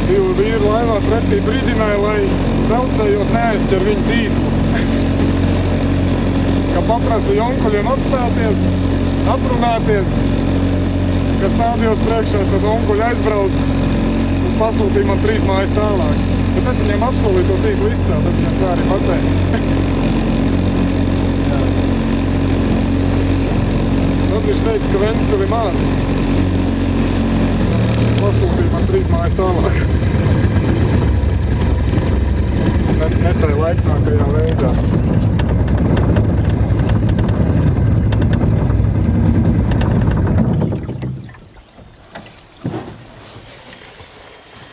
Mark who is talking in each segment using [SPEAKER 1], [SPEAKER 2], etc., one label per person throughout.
[SPEAKER 1] Divi vīri laivā pretī brīdināja, lai braucējot neaizķer viņu tīklu. Ka paprasa onkuļiem apstāties, aprunāties, ka stādījos priekšā, tad onkuļi aizbrauc un pasūtīja man 3 mājas tālāk. Bet es viņiem apsolīju to tīklu izcelt, es viņiem tā arī pateicu. Tad viņš teica, ka Ventspili mās. Pasūtīja man 3 mājas tālāk. Ne tai laipnākajā veidā.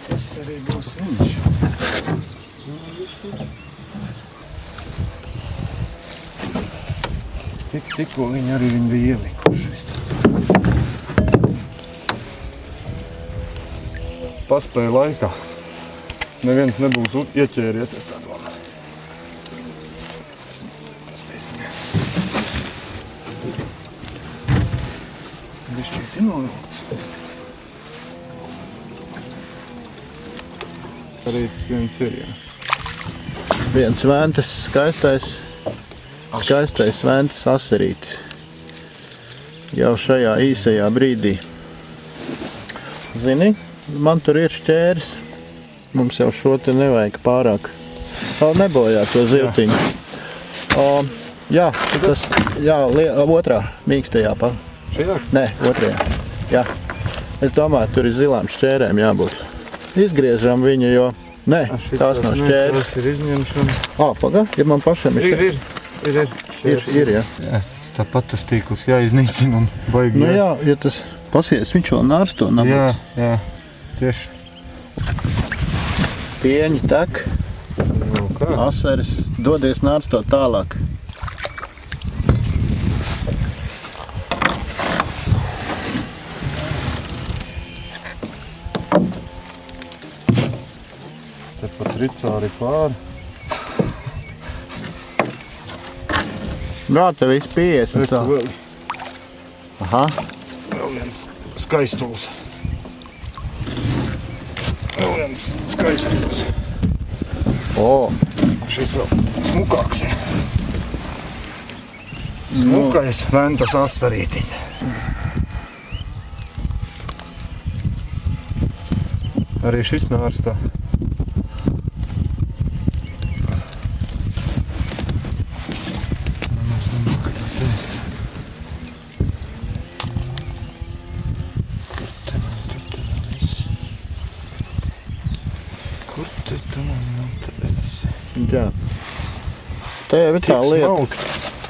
[SPEAKER 1] Tas arī būs viņš. Tikko viņi arī bija ielikuši. Paspēja laikā. Neviens nebūs ieķēries, es tā domāju. Pastīsimies. Bišķīti novilkts. Arī viens ir, jā.
[SPEAKER 2] Viens ventas skaistais ventas aserītis. Jau šajā īsajā brīdī. Zini, man tur ir šķēris. Mums jau šo te nevajag pārāk. Nebojā to zivtiņu. Jā, tas, jā, otrā mīkstajā pa.
[SPEAKER 1] Šajā?
[SPEAKER 2] Nē, otrajā. Jā. Es domāju, tur ir zilām šķērēm jābūt. Izgriežam viņu, jo... Nē, tās nav šķēres.
[SPEAKER 1] Tas ir izņemšana.
[SPEAKER 2] Paga, ja man pašam ir šķēres. Ir, jā.
[SPEAKER 1] Tāpat tas tīkls jāiznīcina un baigi.
[SPEAKER 2] Nu jā, ja tas pasies, viņš vēl nārsto nabags.
[SPEAKER 1] Jā, tieši.
[SPEAKER 2] Pieņi tek,
[SPEAKER 1] kā?
[SPEAKER 2] asaris, dodies nārstot tālāk.
[SPEAKER 1] Tepat ricāri pāri.
[SPEAKER 2] Jā, te viss 50 savu. Aha.
[SPEAKER 1] Vēl viens skaistuls. Vēl viens skaistuls. Šis vēl smukāks ir. Smukais ventas asarītis. Arī šis nārstā.
[SPEAKER 2] Jā. Tev ir tā lieta.
[SPEAKER 1] Smalki.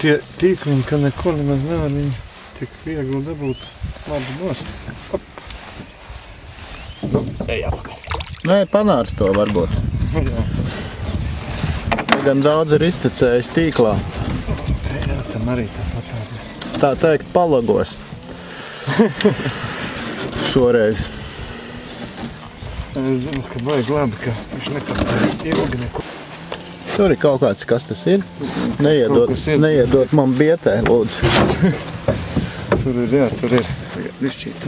[SPEAKER 1] Tie tīkliņi, ka neko nemaz nevar viņu tik viegli dabūt. Labi nost. Ej apakaļ.
[SPEAKER 2] Nē, panārs to varbūt.
[SPEAKER 1] Jā.
[SPEAKER 2] Gan daudz ir iztecējis tīklā.
[SPEAKER 1] Jā, tam arī tāpat.
[SPEAKER 2] Tā teikt, palagos. Šoreiz.
[SPEAKER 1] Es domāju, ka baigi labi, ka viņš nekad ilgi neko.
[SPEAKER 2] Tur ir kaut kāds, kas tas ir. Neiedot man bietē, lūdzu.
[SPEAKER 1] Tur ir, jā, tur ir. Višķīt.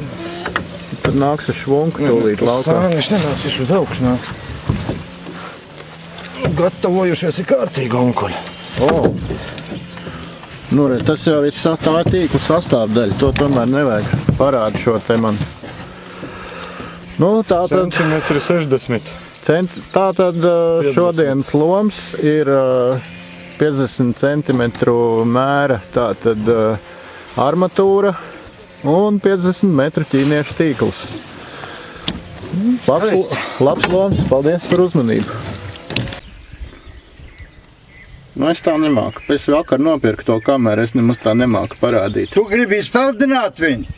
[SPEAKER 2] Tad nāks ar švunku tūlīt laukā.
[SPEAKER 1] Viņš nenāks, viņš uz augšu nāk. Gatavojušies ir kārtīgi onkuļi.
[SPEAKER 2] Nu, tas jau ir tā tīkla sastāvdaļa. To tomēr nevajag parādi šo te man. Nu, tātad...
[SPEAKER 1] Centimetri 60.
[SPEAKER 2] Tātad šodienas loms ir 50 cm mēra tātad armatūra un 50 metru ķīniešu tīkls. Labs loms, paldies par uzmanību. Nu, es tā nemāku. Es vakar nopirku to kameru, es nemaz tā nemāku parādīt.
[SPEAKER 3] Tu gribi izpeldināt viņu?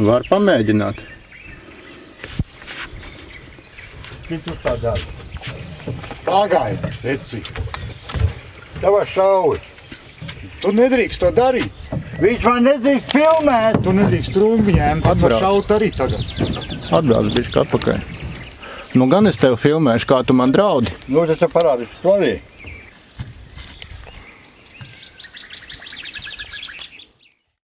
[SPEAKER 2] Var pamēģināt.
[SPEAKER 3] Tu tā dari. Pagaidi, reci. Tavā šauji. Tu nedrīkst to darīt. Viņš man nedrīkst filmēt. Tu nedrīkst trumbi ņemt. Tas var šaut arī tagad.
[SPEAKER 2] Atbrauc bišķi atpakaļ. Nu gan es tev filmēšu, kā tu man draudi.
[SPEAKER 3] Nu, es tev parādīšu to arī.